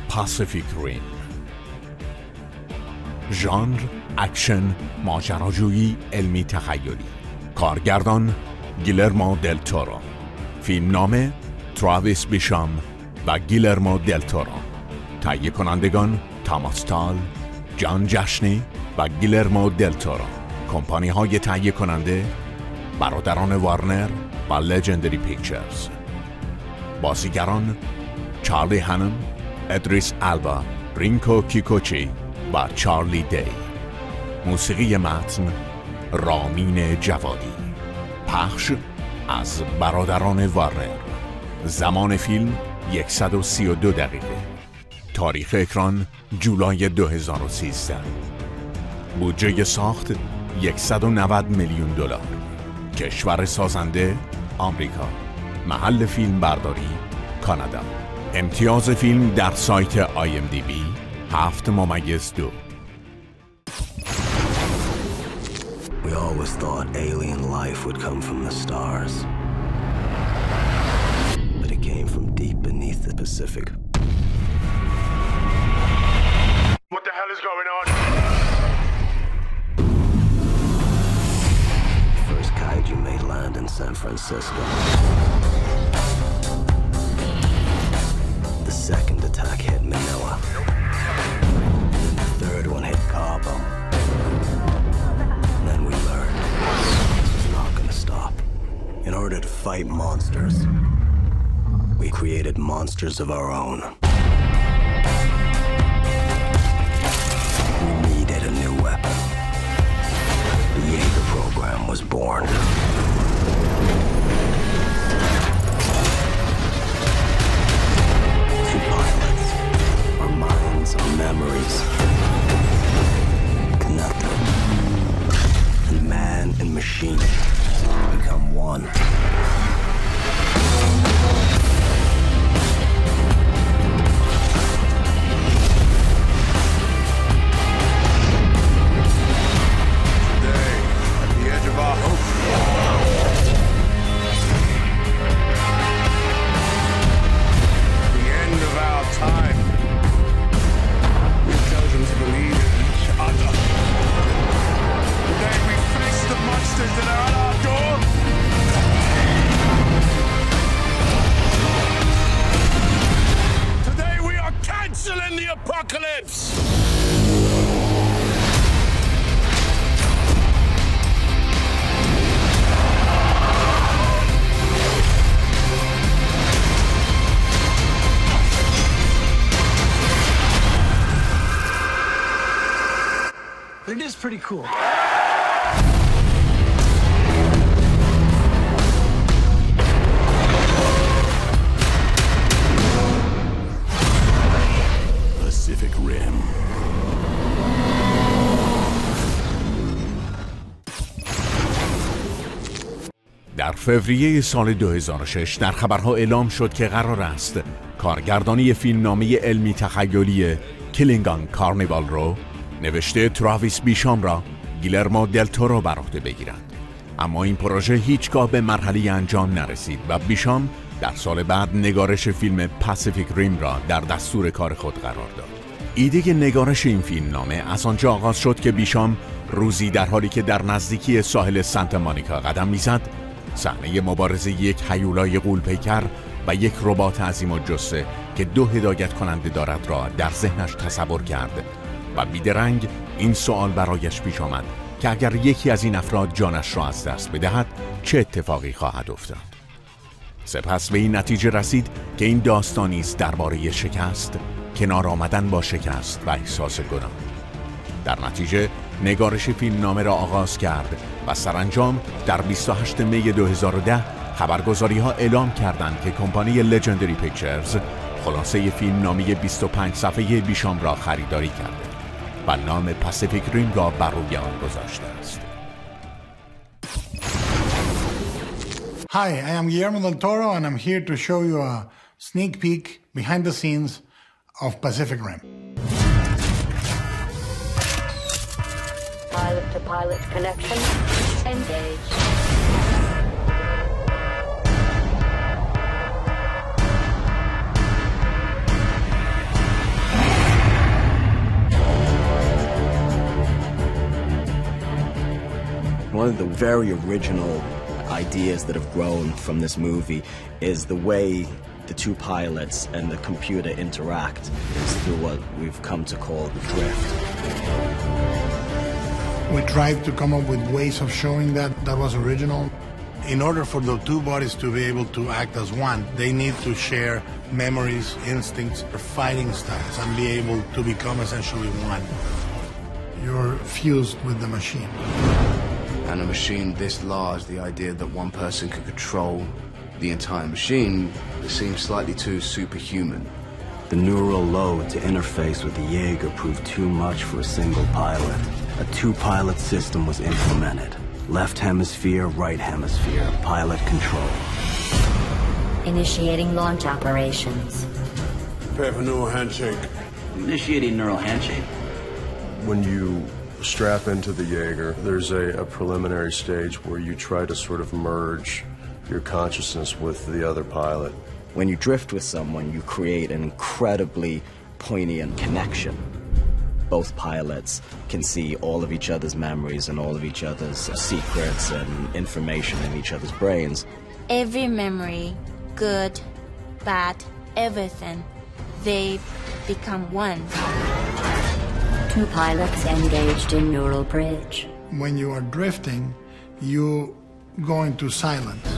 پاسیفیک ریم. ژانر اکشن، ماجراجویی، علمی تخیلی. کارگردان گیلرمو دل تورو. فیلمنامه تراویس بیشام و گیلرمو دل تورو. تهیه کنندگان تاماس تال، جان جشنی و گیلرمو دل تورو. کمپانی های تهیه کننده برادران وارنر و لژندری پیکچرز. بازیگران چارلی هنم، ادریس البا، رینکو کیکوچی و چارلی دی. موسیقی متن رامین جوادی. پخش از برادران وارنر. زمان فیلم 132 دقیقه. تاریخ اکران جولای 2013. بودجه ساخت 190 میلیون دلار. کشور سازنده آمریکا. محل فیلم برداری کانادا. امتیاز فیلم در سایت IMDb 7.2. We always thought alien life would come from the stars. But it came from deep beneath the Pacific. What the hell is going on? First kaiju made land in San Francisco. The second attack hit Manila. And the third one hit Cabo. And then we learned this was not gonna stop. In order to fight monsters, we created monsters of our own. We needed a new weapon. The Jaeger program was born. Two pilots, our minds, our memories, connected. And man and machine become one. It is pretty cool. Pacific Rim. در فوریه سال 2006 در خبرها اعلام شد که قرار است کارگردانی فیلمنامه علمی تخیلی کیلینگ آن کارنیوال رو نوشته تراویس بیشام را گیلرمو دل تورو بر عهده بگیرد. اما این پروژه هیچگاه به مرحله انجام نرسید و بیشام در سال بعد نگارش فیلم پاسیفیک ریم را در دستور کار خود قرار داد. ایده نگارش این فیلمنامه از آنجا آغاز شد که بیشام روزی در حالی که در نزدیکی ساحل سانتا مونیکا قدم میزد، صحنه مبارزه یک هیولای غول‌پیکر و یک ربات عظیم الجثه که 2 هدایت کننده دارد را در ذهنش تصور کرد و بیدرنگ این سوال برایش پیش آمد که اگر یکی از این افراد جانش را از دست بدهد چه اتفاقی خواهد افتاد. سپس به این نتیجه رسید که این داستانی است درباره شکست، کنار آمدن با شکست و احساس گناه. در نتیجه نگارش فیلمنامه را آغاز کرد و سرانجام در 28 می 2010 خبرگزاری‌ها اعلام کردند که کمپانی لژندری پیکچرز خلاصه فیلمنامه 25 صفحه بیشام را خریداری کرده و نام پاسیفیک ریم را بر روی آن گذاشته است. Hi, I am Guillermo del Toro and I'm here to show you a sneak peek behind the scenes of Pacific Rim. Pilot-to-pilot connection engaged. One of the very original ideas that have grown from this movie is the way the two pilots and the computer interact is through what we've come to call the drift. We tried to come up with ways of showing that was original. In order for the two bodies to be able to act as one, they need to share memories, instincts, fighting styles, and be able to become essentially one. You're fused with the machine. And a machine this large, the idea that one person could control the entire machine seems slightly too superhuman. The neural load to interface with the Jaeger proved too much for a single pilot. A two-pilot system was implemented. Left hemisphere, right hemisphere, pilot control. Initiating launch operations. Prepare for neural handshake. Initiating neural handshake. When you strap into the Jaeger, there's a preliminary stage where you try to sort of merge your consciousness with the other pilot. When you drift with someone, you create an incredibly poignant connection. Both pilots can see all of each other's memories and all of each other's secrets and information in each other's brains. Every memory, good, bad, everything, they become one. Two pilots engaged in neural bridge. When you are drifting, you go into silence.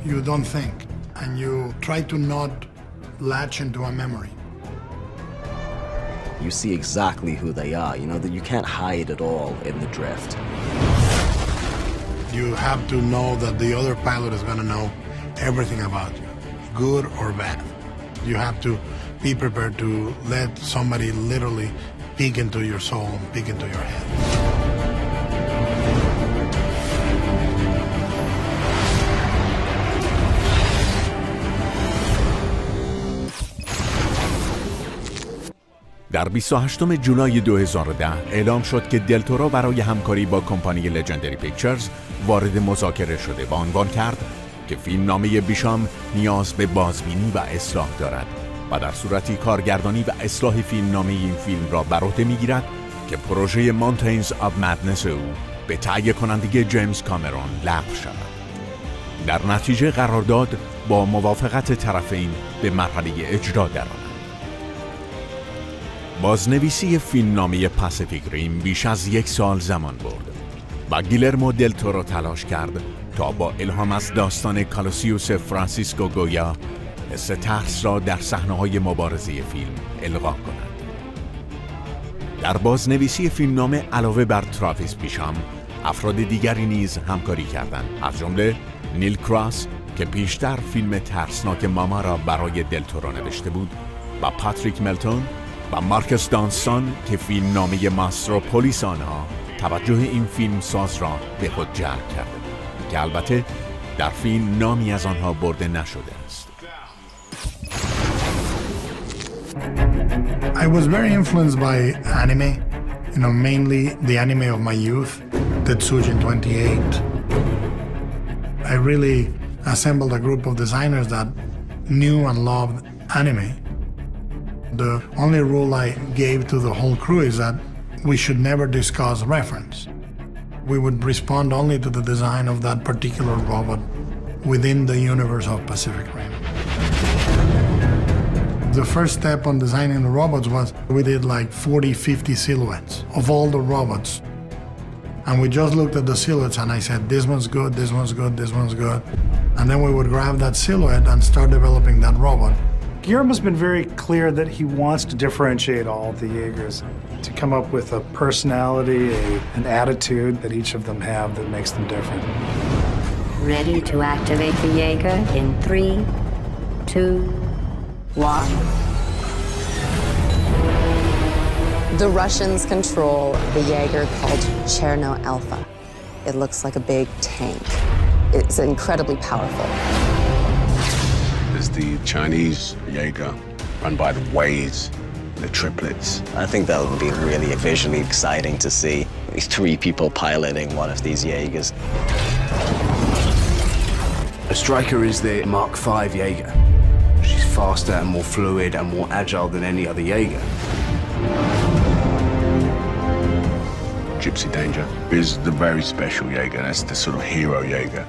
You don't think, and you try to not latch into a memory. You see exactly who they are, you know, that you can't hide it all in the drift. You have to know that the other pilot is going to know everything about you, good or bad. You have to be prepared to let somebody literally peek into your soul, peek into your head. در 28 جولای 2010 اعلام شد که دل تورو برای همکاری با کمپانی لژندری پیکچرز وارد مذاکره شده و عنوان کرد که فیلمنامه بیشام نیاز به بازبینی و اصلاح دارد و در صورتی کارگردانی و اصلاح فیلمنامه این فیلم را بر عهده می‌گیرد که پروژه مانتینز آف مدنس او به تهیه کننده جیمز کامرون لغو شود. در نتیجه قرارداد با موافقت طرفین به مرحله اجرا درآمد. بازنویسی فیلمنامه پاسیفیک ریم بیش از 1 سال زمان برد و گیلرمو دل تورو تلاش کرد تا با الهام از داستان کالوسیوس فرانسیسکو گویا حس ترس را در صحنه‌های مبارزه فیلم القا کند. در بازنویسی فیلمنامه علاوه بر تراویس بیشام، افراد دیگری نیز همکاری کردند، از جمله نیل کراس که پیشتر فیلم ترسناک ماما را برای دل تورو نوشته بود و پاتریک ملتون و مارکس دانستان که فیلمنامه ماستروپولیس آنها توجه این فیلم ساز را به خود جلب کرده که البته در فیلم نامی از آنها برده نشده است. I was very influenced by anime, mainly the anime of my youth, Tetsujin 28. I really assembled a group of designers that knew and loved anime. The only rule I gave to the whole crew is that we should never discuss reference. We would respond only to the design of that particular robot within the universe of Pacific Rim. The first step on designing the robots was we did like 40, 50 silhouettes of all the robots. And we just looked at the silhouettes and I said, this one's good, this one's good, this one's good. And then we would grab that silhouette and start developing that robot. Guillermo's been very clear that he wants to differentiate all of the Jaegers, to come up with a personality, an attitude that each of them have that makes them different. Ready to activate the Jaeger in 3, 2, 1. The Russians control the Jaeger called Cherno Alpha. It looks like a big tank. It's incredibly powerful. There's the Chinese Jaeger, run by the Ways, the triplets. I think that would be really visually exciting to see these 3 people piloting one of these Jaegers. A Striker is the Mark V Jaeger. She's faster and more fluid and more agile than any other Jaeger. Gypsy Danger, is the very special Jaeger. That's the sort of hero Jaeger.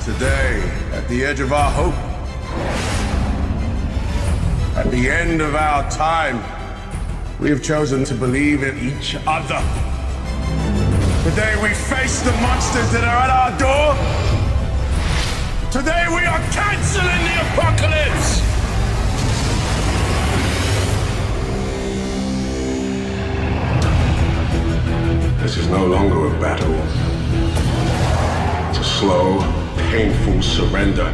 Today, at the edge of our hope, at the end of our time, we have chosen to believe in each other. Today we face the monsters that are at our door. Today we are canceling the apocalypse! This is no longer a battle. It's a slow, painful surrender.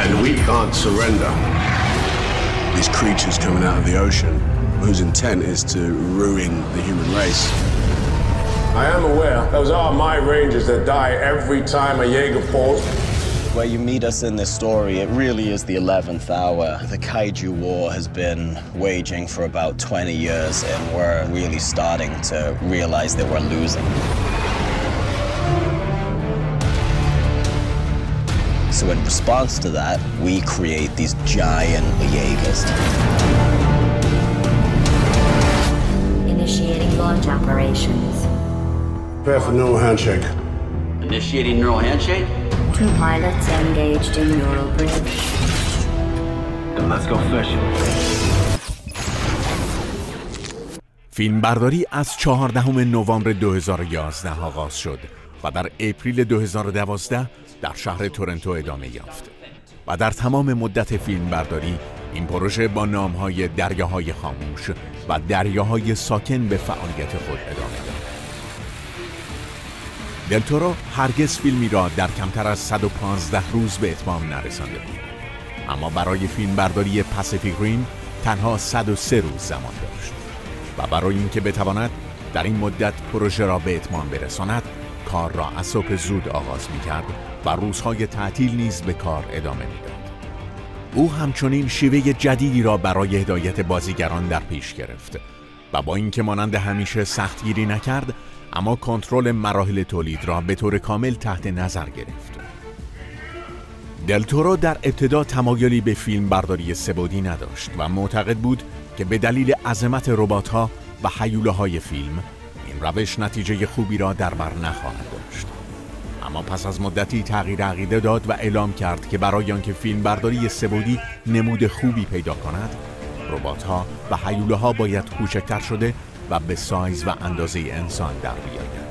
And we can't surrender. These creatures coming out of the ocean, whose intent is to ruin the human race. I am aware those are my rangers that die every time a Jaeger falls. Where you meet us in this story, it really is the 11th hour. The Kaiju War has been waging for about 20 years, and we're really starting to realize that we're losing. So in response to that, we create these giant Jaegers. Initiating launch operations. Prepare for neural handshake. Initiating neural handshake? 2 pilots engaged in neural bridge. Then let's go fishing. فیلمبرداری از 14 نوامبر 2011 آغاز شد و در اپریل 2012 در شهر تورنتو ادامه یافت و در تمام مدت فیلمبرداری این پروژه با نام‌های دریاهای خاموش و دریاهای ساکن به فعالیت خود ادامه داد. دل تورو هرگز فیلمی را در کمتر از 115 روز به اتمام نرسانده بود، اما برای فیلمبرداری پاسیفیک ریم تنها 103 روز زمان داشت و برای اینکه بتواند در این مدت پروژه را به اتمام برساند کار را از صبح زود آغاز می‌کرد و روزهای تعطیل نیز به کار ادامه می‌داد. او همچنین شیوه جدیدی را برای هدایت بازیگران در پیش گرفت و با اینکه مانند همیشه سختگیری نکرد، اما کنترل مراحل تولید را به طور کامل تحت نظر گرفت. دل تورو در ابتدا تمایلی به فیلم برداری سه‌بعدی نداشت و معتقد بود که به دلیل عظمت ربات‌ها و هیوله‌های فیلم این روش نتیجه خوبی را در بر نخواهد داشت. اما پس از مدتی تغییر عقیده داد و اعلام کرد که برای آنکه فیلم برداری سه‌بعدی نمود خوبی پیدا کند، ربات‌ها و هیوله‌ها باید کوچکتر شده و به سایز و اندازه انسان در بیاید.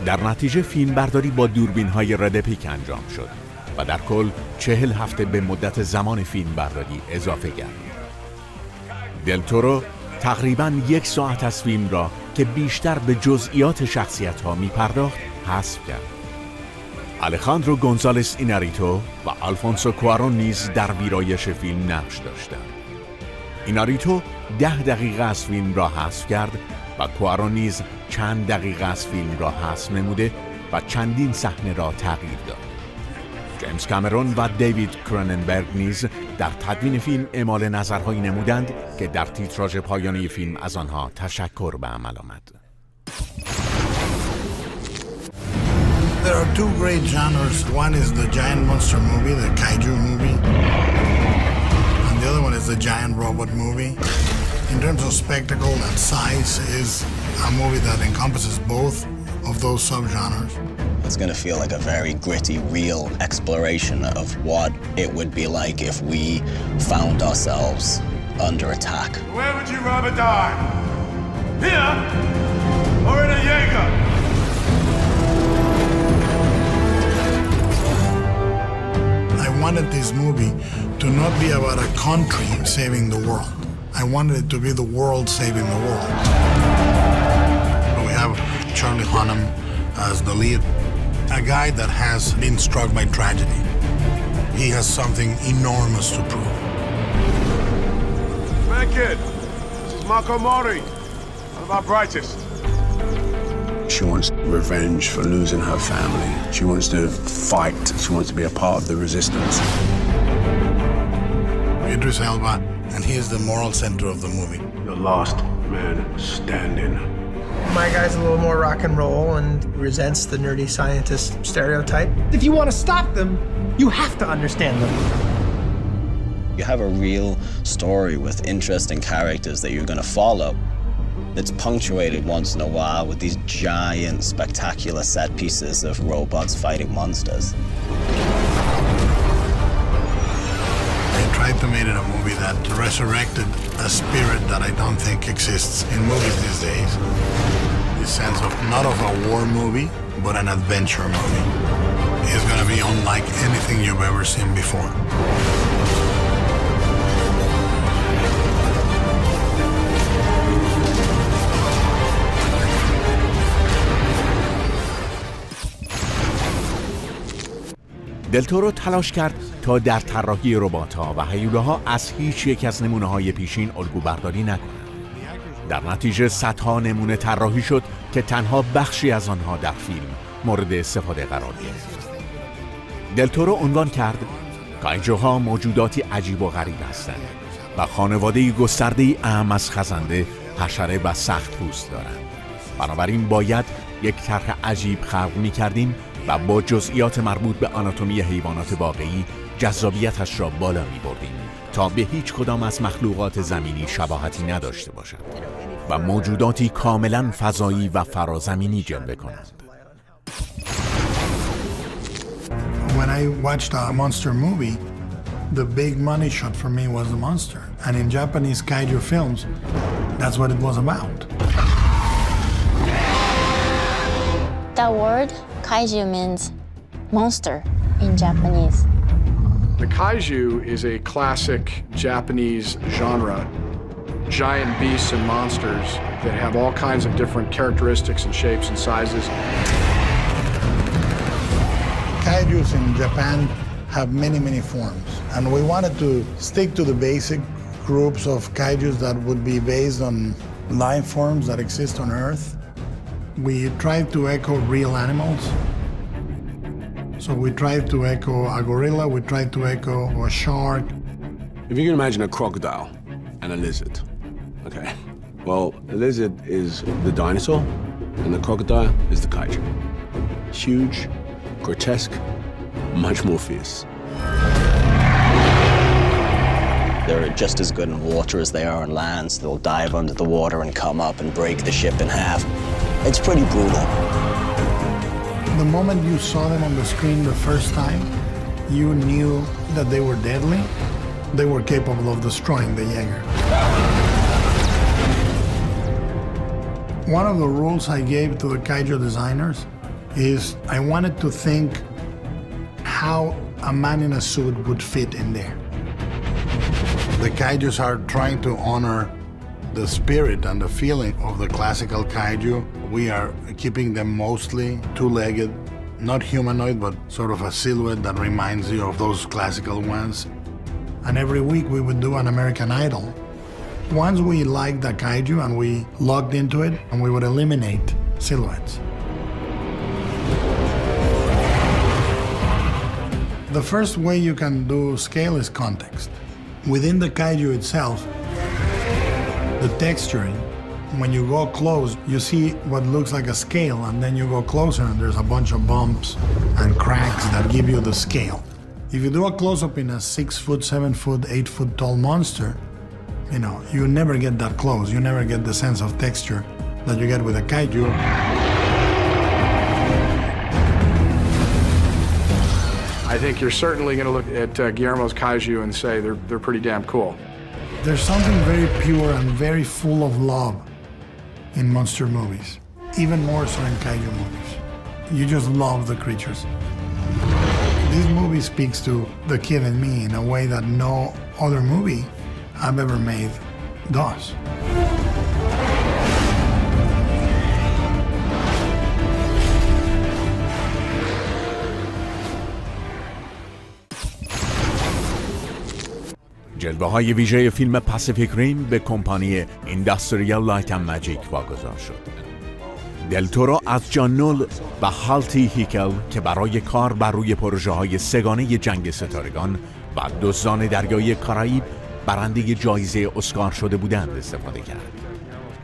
در نتیجه فیلم برداری با دوربین‌های ردپیک انجام شد و در کل 40 هفته به مدت زمان فیلم برداری اضافه گردید. دل تورو تقریباً 1 ساعت از فیلم را که بیشتر به جزئیات شخصیت‌ها می‌پرداخت حذف کرد. آلخاندرو گونزالس ایناریتو و آلفونسو کوارون نیز در ویرایش فیلم نقش داشتند. ایناریتو 10 دقیقه از فیلم را حذف کرد و کوارون نیز چند دقیقه از فیلم را حذف نموده و چندین صحنه را تغییر داد. جیمز کامرون و دیوید کروننبرگ نیز در تدوین فیلم اعمال نظرهایی نمودند که در تیتراژ پایانی فیلم از آنها تشکر به عمل آمد. There are 2 great genres. One is the giant monster movie, the kaiju movie. And the other one is the giant robot movie. In terms of spectacle and size, is a movie that encompasses both of those subgenres. It's going to feel like a very gritty, real exploration of what it would be like if we found ourselves under attack. Where would you rather die? Here or in a Jaeger? I wanted this movie to not be about a country saving the world. I wanted it to be the world saving the world. We have Charlie Hunnam as the lead, a guy that has been struck by tragedy. He has something enormous to prove. Man, kid, this is Marco Mori, one of our brightest. She wants revenge for losing her family. She wants to fight. She wants to be a part of the resistance. Idris Elba, and he is the moral center of the movie. The last man standing. My guy's a little more rock and roll and resents the nerdy scientist stereotype. If you want to stop them, you have to understand them. You have a real story with interesting characters that you're going to follow. It's punctuated once in a while with these giant, spectacular set pieces of robots fighting monsters. They tried to make it a movie that resurrected a spirit that I don't think exists in movies these days. The sense of not of a war movie, but an adventure movie. It's going to be unlike anything you've ever seen before. دلتورو تلاش کرد تا در طراحی ربات‌ها و هیولاها از هیچ یک از نمونه‌های پیشین الگو برداری نکند. در نتیجه صدها نمونه طراحی شد که تنها بخشی از آنها در فیلم مورد استفاده قرار گرفت. دلتورو عنوان کرد کایجوها موجوداتی عجیب و غریب هستند و خانواده‌ای گسترده‌ای اعم از خزنده، حشره و سخت پوست دارند. بنابراین باید یک طرح عجیب خلق می‌کردیم و با جزئیات مربوط به آناتومی حیوانات واقعی جذابیتش را بالا می‌بردیم تا به هیچ کدام از مخلوقات زمینی شباهتی نداشته باشد و موجوداتی کاملاً فضایی و فرازمینی جلوه کنند. When I watched a monster movie, the big money shot for me was the monster. And in Japanese kaiju films, that's what it was about. The word kaiju means monster in Japanese. The kaiju is a classic Japanese genre. Giant beasts and monsters that have all kinds of different characteristics and shapes and sizes. Kaijus in Japan have many, many forms. And we wanted to stick to the basic groups of kaijus that would be based on life forms that exist on Earth. We tried to echo real animals. So we tried to echo a gorilla, we tried to echo a shark. If you can imagine a crocodile and a lizard, okay? Well, the lizard is the dinosaur, and the crocodile is the kaiju. Huge, grotesque, much more fierce. They're just as good in water as they are on land, so they'll dive under the water and come up and break the ship in half. It's pretty brutal. The moment you saw them on the screen the first time, you knew that they were deadly. They were capable of destroying the Jaeger. One of the rules I gave to the kaiju designers is I wanted to think how a man in a suit would fit in there. The kaijus are trying to honor the spirit and the feeling of the classical kaiju. We are keeping them mostly two-legged, not humanoid, but sort of a silhouette that reminds you of those classical ones. And every week we would do an American Idol. Once we liked the kaiju and we logged into it, and we would eliminate silhouettes. The first way you can do scale is context. Within the kaiju itself, the texturing, when you go close, you see what looks like a scale, and then you go closer and there's a bunch of bumps and cracks that give you the scale. If you do a close-up in a 6 foot, 7 foot, 8 foot tall monster, you know, you never get that close. You never get the sense of texture that you get with a kaiju. I think you're certainly going to look at Guillermo's kaiju and say they're pretty damn cool. There's something very pure and very full of love in monster movies, even more so in kaiju movies. You just love the creatures. This movie speaks to the kid in me in a way that no other movie I've ever made does. جلوه‌های ویژه فیلم پاسیفیک ریم به کمپانی اینداستریال لایت اند ماجیک واگذار شد. دلتورو از جان نول و هالتی هیکل که برای کار بر روی پروژه‌های سگانه جنگ ستارگان و دزدان دریایی کارائیب برنده جایزه اسکار شده بودند استفاده کرد.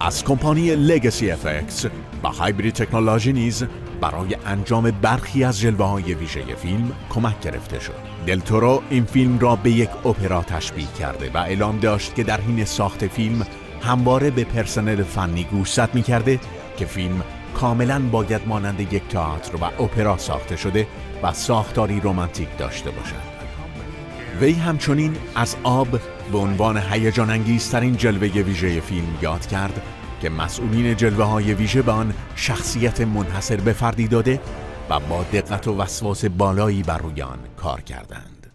از کمپانی لگسی افکس و هایبرید تکنولوژی نیز برای انجام برخی از جلوه‌های ویژه فیلم کمک گرفته شد. دل تورو این فیلم را به یک اپرا تشبیه کرده و اعلام داشت که در حین ساخت فیلم همواره به پرسنل فنی گوشزد می‌کرده که فیلم کاملاً باید مانند یک تئاتر و اپرا ساخته شده و ساختاری رمانتیک داشته باشد. وی همچنین از آب به عنوان هیجان انگیزترین جلوه ویژه فیلم یاد کرد که مسئولین جلوه‌های ویژه به آن شخصیت منحصر به فردی داده و با دقت و وسواس بالایی بر روی آن کار کردند.